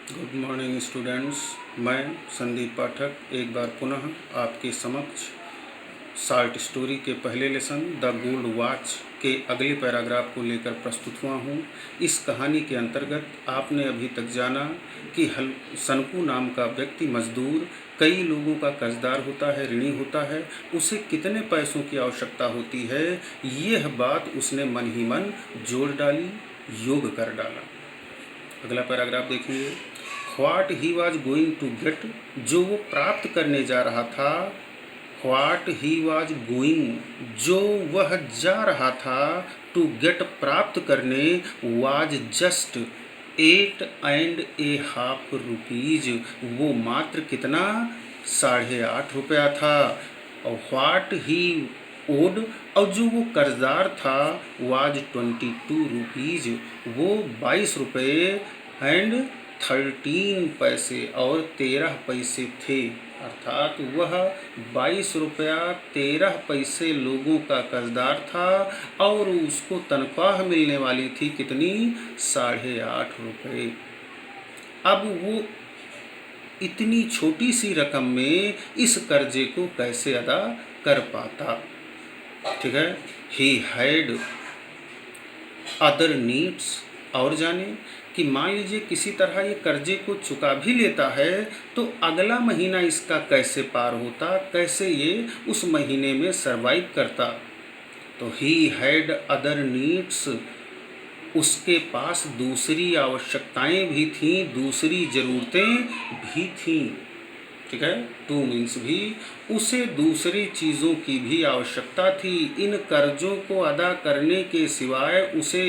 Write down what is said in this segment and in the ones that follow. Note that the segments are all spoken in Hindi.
Good morning students. मैं संदीप पाठक एक बार पुनः आपके समक्ष शॉर्ट स्टोरी के पहले लेसन द गोल्ड वॉच के अगले पैराग्राफ को लेकर प्रस्तुत हुआ हूँ। इस कहानी के अंतर्गत आपने अभी तक जाना कि सनकू नाम का व्यक्ति मजदूर कई लोगों का कर्जदार होता है, ऋणी होता है। उसे कितने पैसों की आवश्यकता होती है, यह बात उसने मन ही मन जोड़ डाली, योग कर डाला। अगला पैराग्राफ देखिए। What he was going to get, जो वो प्राप्त करने जा रहा था। व्हाट ही वॉज गोइंग, जो वह जा रहा था, टू गेट प्राप्त करने, वाज जस्ट 8.5 रुपीज, वो मात्र कितना, 8.5 रुपया था। और व्हाट ही ओड, और जो वो कर्जदार था, वाज 22 रुपीज, वो 22 रुपये एंड 13 पैसे और 13 पैसे थे। अर्थात वह 22 रुपया 13 पैसे लोगों का कर्जदार था और उसको तनख्वाह मिलने वाली थी कितनी, 8.5 रुपये। अब वो इतनी छोटी सी रकम में इस कर्जे को कैसे अदा कर पाता। ठीक है। ही हैड अदर नीड्स, और जाने कि मान लीजिए किसी तरह ये कर्जे को चुका भी लेता है तो अगला महीना इसका कैसे पार होता, कैसे ये उस महीने में सरवाइव करता। तो ही हैड अदर नीड्स, उसके पास दूसरी आवश्यकताएं भी थीं, दूसरी ज़रूरतें भी थीं। ठीक है। टू मीन्स भी, उसे दूसरी चीज़ों की भी आवश्यकता थी। इन कर्जों को अदा करने के सिवाय उसे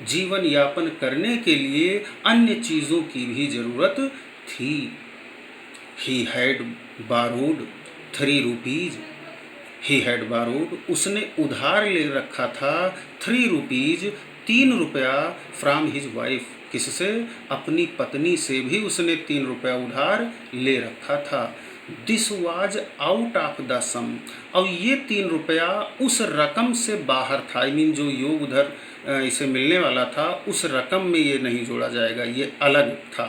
जीवन यापन करने के लिए अन्य चीज़ों की भी ज़रूरत थी। He had borrowed 3 rupees, he had borrowed, उसने उधार ले रखा था 3 रुपीज़, 3 रुपया, फ्रॉम हिज वाइफ, किससे, अपनी पत्नी से भी उसने 3 रुपया उधार ले रखा था। This was out of the sum, और ये 3 रुपया उस रकम से बाहर था। आई मीन जो योग उधर इसे मिलने वाला था उस रकम में ये नहीं जोड़ा जाएगा, ये अलग था।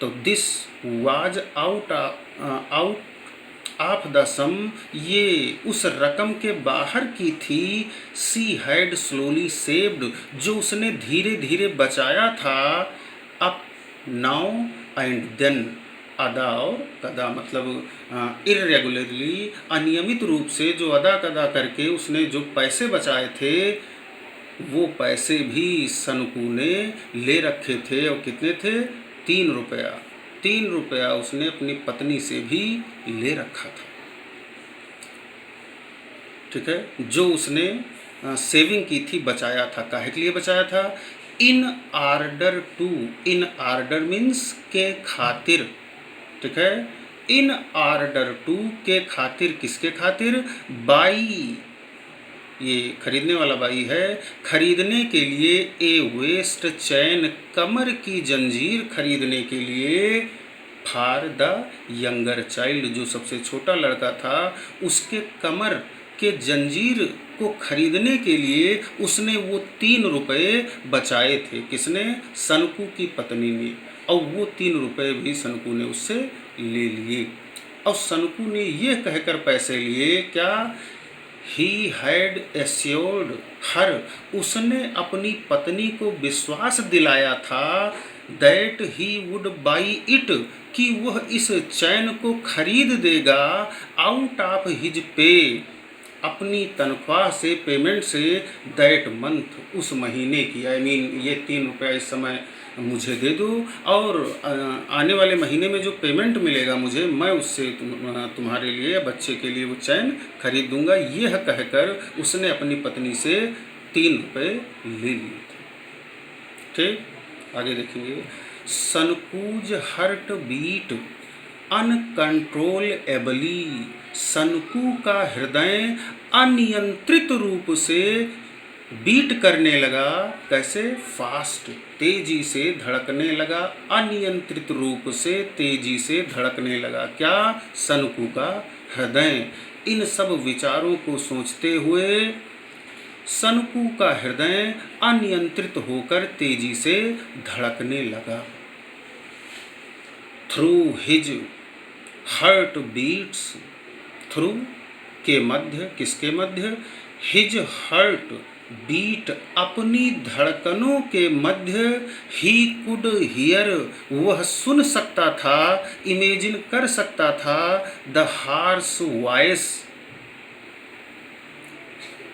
तो this was out of the sum, ये उस रकम के बाहर की थी। सी हैड स्लोली सेव्ड, जो उसने धीरे धीरे बचाया था। अप नाउ एंड देन, अदा और कदा मतलब इर्रेगुलरली, अनियमित रूप से जो अदा कदा करके उसने जो पैसे बचाए थे, वो पैसे भी सनकू ने ले रखे थे। और कितने थे, 3 रुपया। 3 रुपया उसने अपनी पत्नी से भी ले रखा था। ठीक है। जो उसने सेविंग की थी, बचाया था। काहे के लिए बचाया था, in order to, in order means के खातिर। ठीक है। इन आर्डर टू के खातिर, किसके खातिर, बाई, ये खरीदने वाला बाई है, खरीदने के लिए, ए वेस्ट चैन, कमर की जंजीर खरीदने के लिए, फॉर द यंगर चाइल्ड, जो सबसे छोटा लड़का था, उसके कमर के जंजीर को खरीदने के लिए उसने वो 3 रुपये बचाए थे। किसने, सनकू की पत्नी ने। और वो 3 रुपये भी सनकू ने उससे ले लिए। और सनकू ने ये कहकर पैसे लिए, क्या, ही हैड एश्योर्ड हर, उसने अपनी पत्नी को विश्वास दिलाया था, that he would buy it, कि वह इस चैन को खरीद देगा, आउट ऑफ हिज पे, अपनी तनख्वाह से, पेमेंट से, दैट मंथ, उस महीने की। आई मीन ये 3 रुपया इस समय मुझे दे दो और आने वाले महीने में जो पेमेंट मिलेगा मुझे, मैं उससे तुम्हारे लिए, बच्चे के लिए वो चैन खरीद दूंगा। यह कहकर उसने अपनी पत्नी से 3 रुपये ले लिए थे। ठीक। आगे देखेंगे। सनकूज हर्ट बीट अनकंट्रोलेबली, सनकू का हृदय अनियंत्रित रूप से बीट करने लगा। कैसे, फास्ट, तेजी से धड़कने लगा, अनियंत्रित रूप से तेजी से धड़कने लगा। क्या, सनकू का हृदय। इन सब विचारों को सोचते हुए सनकू का हृदय अनियंत्रित होकर तेजी से धड़कने लगा। Through his heartbeats, through के मध्य, किसके मध्य, हिज हार्ट बीट, अपनी धड़कनों के मध्य, ही कुड हियर, वह सुन सकता था, इमेजिन कर सकता था, द हार्श वॉइस,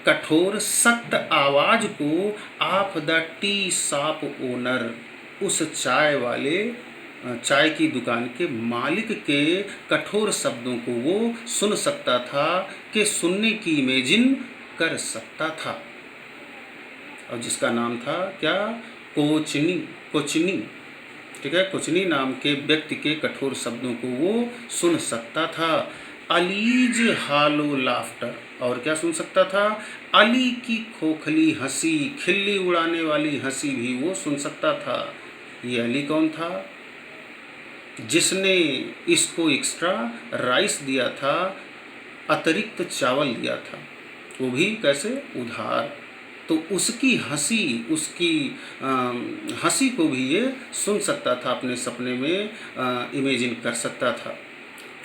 कठोर सख्त आवाज को, of the tea shop owner, उस चाय की दुकान के मालिक के कठोर शब्दों को वो सुन सकता था, कि सुनने की इमेजिन कर सकता था। और जिसका नाम था क्या, कोचनी, कोचनी, ठीक है, कोचनी नाम के व्यक्ति के कठोर शब्दों को वो सुन सकता था। अलीज हालो लाफ्टर, और क्या सुन सकता था, अली की खोखली हंसी, खिल्ली उड़ाने वाली हंसी भी वो सुन सकता था। ये अली कौन था, जिसने इसको एक्स्ट्रा राइस दिया था, अतिरिक्त चावल दिया था, वो भी कैसे, उधार। तो उसकी हंसी, उसकी हंसी को भी ये सुन सकता था, अपने सपने में इमेजिन कर सकता था।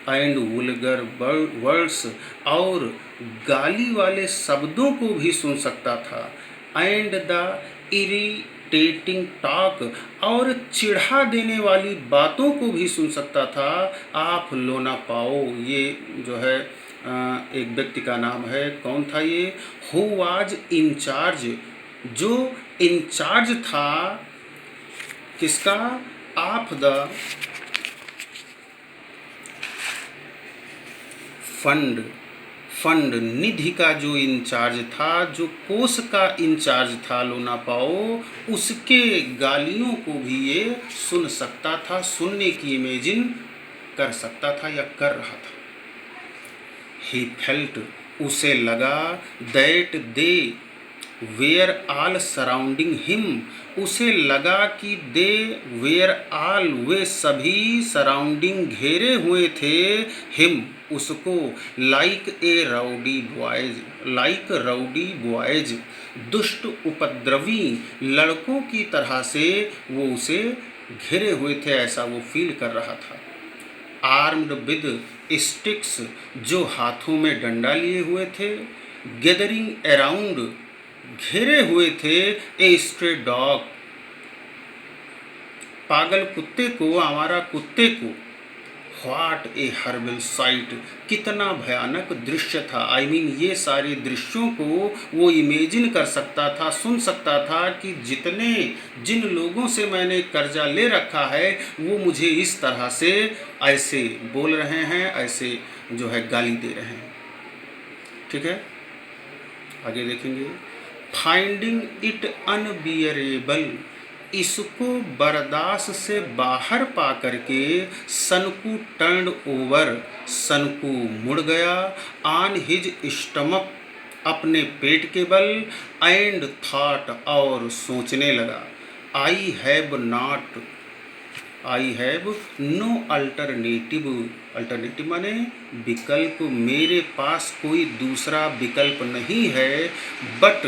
एंड वुल्गर वर्ड्स, और गाली वाले शब्दों को भी सुन सकता था। एंड द इरिटेटिंग टॉक, और चिढ़ा देने वाली बातों को भी सुन सकता था। आप लोना पाओ, ये जो है एक व्यक्ति का नाम है, कौन था ये, हु वाज इंचार्ज, जो इंचार्ज था किसका, ऑफ द फंड निधि का जो इंचार्ज था, जो कोष का इंचार्ज था लोना पाओ, उसके गालियों को भी ये सुन सकता था, सुनने की इमेजिन कर सकता था या कर रहा था। ही फेल्ट, उसे लगा, that they were all surrounding him, उसे लगा कि दे वेयर ऑल, वे सभी, सराउंडिंग घेरे हुए थे, हिम, उसको, like a rowdy boys, like rowdy boys, दुष्ट उपद्रवी लड़कों की तरह से वो उसे घेरे हुए थे, ऐसा वो फील कर रहा था। आर्म्ड विद स्टिक्स, जो हाथों में डंडा लिए हुए थे, गैदरिंग अराउंड, घेरे हुए थे, ए स्ट्रे डॉग, पागल कुत्ते को, आवारा कुत्ते को। व्हाट ए हॉरिबल साइट, कितना भयानक दृश्य था। आई मीन ये सारे दृश्यों को वो इमेजिन कर सकता था, सुन सकता था, कि जिन लोगों से मैंने कर्जा ले रखा है वो मुझे इस तरह से ऐसे बोल रहे हैं, ऐसे जो है गाली दे रहे हैं। ठीक है, आगे देखेंगे। फाइंडिंग इट अनबियरेबल, इसको बर्दाश्त से बाहर पा करके, सनकू टर्न ओवर, सनकू मुड़ गया, ऑन हिज स्टमक, अपने पेट के बल, एंड थॉट, और सोचने लगा, I have no alternative, alternative माने विकल्प, मेरे पास कोई दूसरा विकल्प नहीं है, बट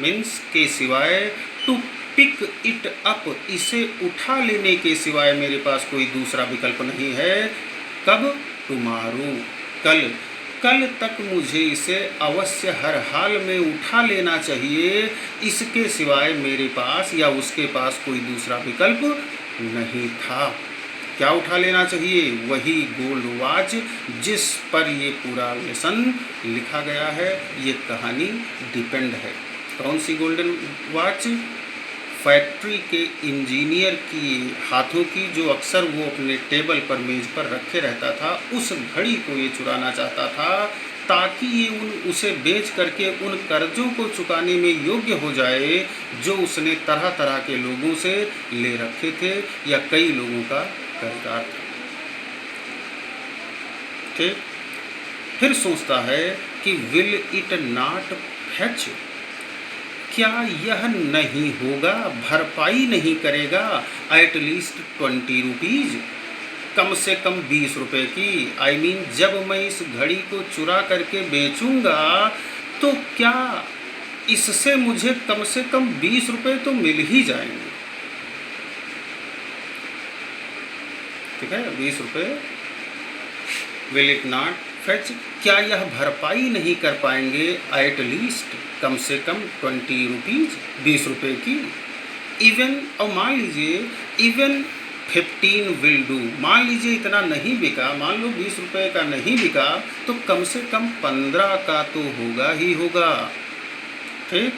मीन्स के सिवाय, टू पिक इट अप, इसे उठा लेने के सिवाय मेरे पास कोई दूसरा विकल्प नहीं है। कब, टुमारो, कल तक मुझे इसे अवश्य हर हाल में उठा लेना चाहिए, इसके सिवाय मेरे पास या उसके पास कोई दूसरा विकल्प नहीं था। क्या उठा लेना चाहिए, वही गोल्ड वॉच जिस पर ये पूरा लेसन लिखा गया है, ये कहानी डिपेंड है। कौन सी गोल्डन वॉच, फैक्ट्री के इंजीनियर की हाथों की, जो अक्सर वो अपने टेबल पर, मेज पर रखे रहता था, उस घड़ी को ये चुराना चाहता था, ताकि ये उसे बेच करके उन कर्जों को चुकाने में योग्य हो जाए जो उसने तरह तरह के लोगों से ले रखे थे या कई लोगों का कर्जदार था। ठीक, फिर सोचता है कि विल इट नॉट फैच, क्या यह नहीं होगा, भरपाई नहीं करेगा, एटलीस्ट 20 रुपीज़, कम से कम 20 रुपये की। आई मीन जब मैं इस घड़ी को चुरा करके बेचूंगा तो क्या इससे मुझे कम से कम 20 रुपये तो मिल ही जाएंगे। ठीक है, 20 रुपये। विल इट नॉट फेच, क्या यह भरपाई नहीं कर पाएंगे एट लीस्ट, कम से कम 20 रुपीज़, 20 रुपये की। इवन, और मान लीजिए इवन 15 विल डू, मान लीजिए इतना नहीं बिका, मान लो 20 रुपये का नहीं बिका, तो कम से कम 15 का तो होगा ही होगा। ठीक,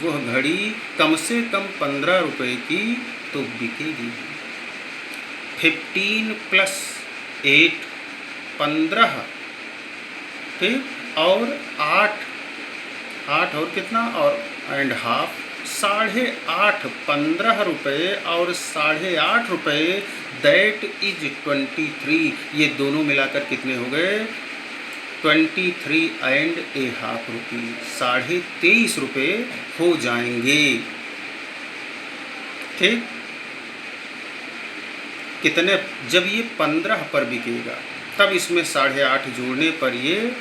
वह घड़ी कम से कम 15 रुपये की तो बिकेगी। 15 प्लस 8 15, ठीक, और 8 और कितना, और एंड हाफ 8.5, 15 रुपये और 8.5 रुपये, दैट इज 23। ये दोनों मिलाकर कितने हो गए, 23.5 रुपये, 23.5 रुपये हो जाएंगे। ठीक, कितने, जब ये 15 पर बिकेगा तब इसमें 8.5 जोड़ने पर ये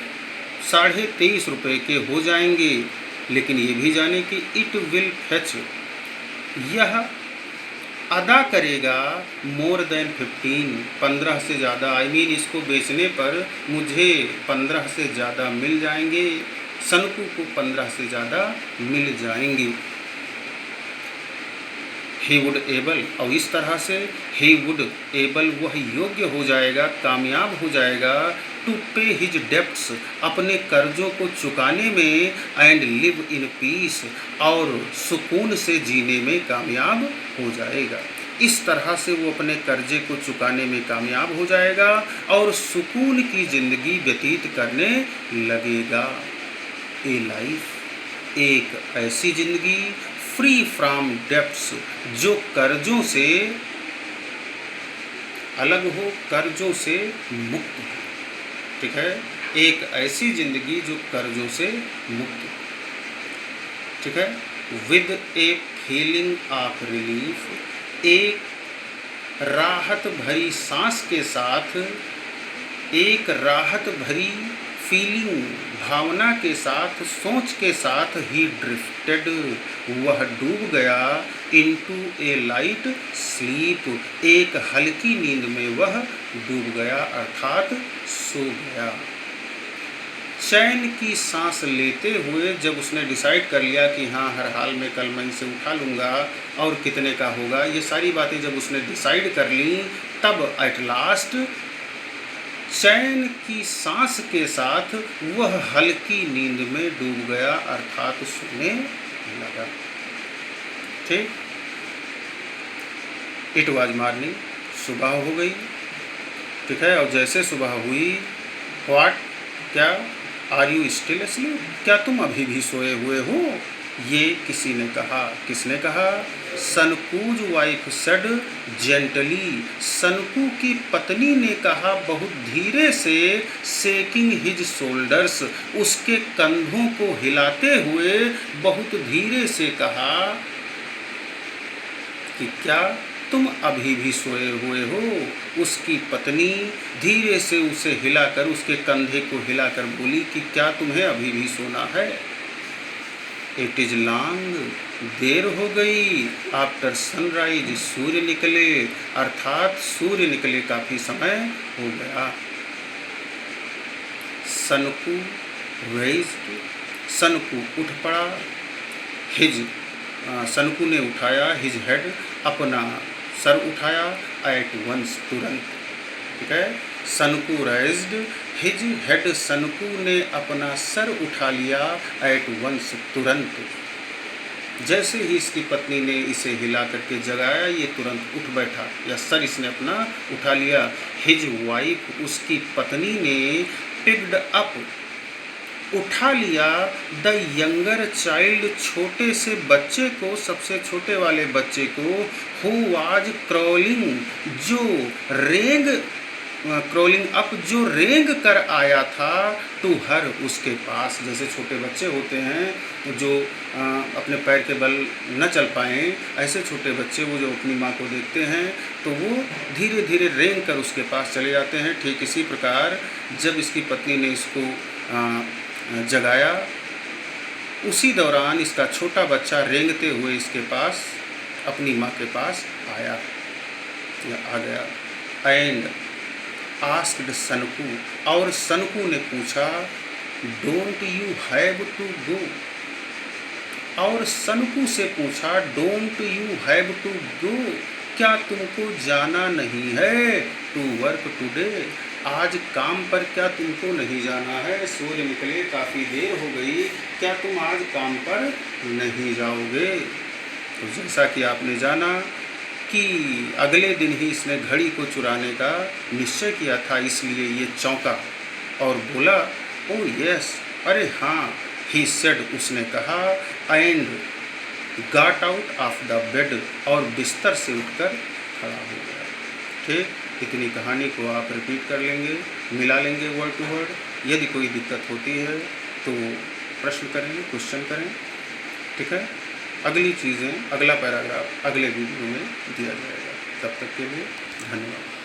23.5 रुपये के हो जाएंगे। लेकिन ये भी जाने कि इट विल फेच, यह अदा करेगा मोर देन 15 से ज़्यादा, आई मीन इसको बेचने पर मुझे 15 से ज़्यादा मिल जाएंगे, सनकू को 15 से ज़्यादा मिल जाएंगे। ही वुड एबल, और इस तरह से ही वुड एबल, वह योग्य हो जाएगा, कामयाब हो जाएगा, टू पे हिज डेप्ट्स, अपने कर्जों को चुकाने में, एंड लिव इन पीस, और सुकून से जीने में कामयाब हो जाएगा। इस तरह से वो अपने कर्जे को चुकाने में कामयाब हो जाएगा और सुकून की ज़िंदगी व्यतीत करने लगेगा। ए लाइफ, एक ऐसी ज़िंदगी, फ्री फ्रॉम डेप्ट्स, जो कर्जों से अलग हो, कर्जों से मुक्त हो। ठीक है, एक ऐसी ज़िंदगी जो कर्जों से मुक्त हो। ठीक है, with a feeling of relief, एक राहत भरी सांस के साथ, एक राहत भरी फीलिंग, भावना के साथ, सोच के साथ, ही ड्रिफ्टेड, वह डूब गया, इनटू ए लाइट स्लीप, एक हल्की नींद में वह डूब गया, अर्थात सो गया। चैन की सांस लेते हुए जब उसने डिसाइड कर लिया कि हाँ, हर हाल में कल मैं इसे उठा लूँगा और कितने का होगा, ये सारी बातें जब उसने डिसाइड कर ली, तब एट लास्ट चैन की सांस के साथ वह हल्की नींद में डूब गया, अर्थात सोने लगा। ठीक, इट वाज मॉर्निंग, सुबह हो गई। ठीक है, और जैसे सुबह हुई, व्हाट, क्या, आर यू स्टिल अस्लीप, क्या तुम अभी भी सोए हुए हो, ये किसी ने कहा। किसने कहा, सनकूज वाइफ सेड जेंटली, सनकू की पत्नी ने कहा बहुत धीरे से, शेकिंग हिज शोल्डर्स, उसके कंधों को हिलाते हुए बहुत धीरे से कहा कि क्या तुम अभी भी सोए हुए हो। उसकी पत्नी धीरे से उसे हिलाकर, उसके कंधे को हिलाकर बोली कि क्या तुम्हें अभी भी सोना है। इट इज लॉन्ग, देर हो गई, आफ्टर सनराइज, सूर्य निकले, अर्थात सूर्य निकले काफ़ी समय हो गया। सनकू रेज्ड, सनकू उठ पड़ा, हिज, सनकू ने उठाया, हिज हेड, अपना सर उठाया, एट वंस, तुरंत। ठीक है, Sanku raised his head, Sanku ने अपना सर उठा लिया, एट वंस, तुरंत। जैसे ही इसकी पत्नी ने इसे हिला करके जगाया, ये तुरंत उठ बैठा, या सर इसने अपना उठा लिया। हिज वाइफ, उसकी पत्नी ने, पिक्ड अप, उठा लिया, द यंगर चाइल्ड, छोटे से बच्चे को, सबसे छोटे वाले बच्चे को, हु वाज क्रॉलिंग, जो रेंग, क्रॉलिंग अप, जो रेंग कर आया था, टू हर, उसके पास। जैसे छोटे बच्चे होते हैं जो अपने पैर के बल न चल पाएँ, ऐसे छोटे बच्चे वो जो अपनी माँ को देखते हैं तो वो धीरे धीरे रेंग कर उसके पास चले जाते हैं। ठीक इसी प्रकार जब इसकी पत्नी ने इसको जगाया, उसी दौरान इसका छोटा बच्चा रेंगते हुए इसके पास, अपनी माँ के पास आया या आ गया, एंड आस्क्ड सनकू, और सनकू ने पूछा don't you have to go, और सनकू से पूछा don't you have to go, क्या तुमको जाना नहीं है टू वर्क टुडे, आज काम पर क्या तुमको नहीं जाना है, सूर्य निकले काफ़ी देर हो गई, क्या तुम आज काम पर नहीं जाओगे। तो जैसा कि आपने जाना कि अगले दिन ही इसने घड़ी को चुराने का निश्चय किया था, इसलिए ये चौंका और बोला ओ यस, अरे हाँ, ही सेड, उसने कहा, and got out of the bed, और बिस्तर से उठकर खड़ा हो गया। ठीक, इतनी कहानी को आप रिपीट कर लेंगे, मिला लेंगे वर्ड टू वर्ड। यदि कोई दिक्कत होती है तो प्रश्न करें, क्वेश्चन करें। ठीक है, अगली चीज़ें, अगला पैराग्राफ अगले वीडियो में दिया जाएगा। तब तक के लिए धन्यवाद।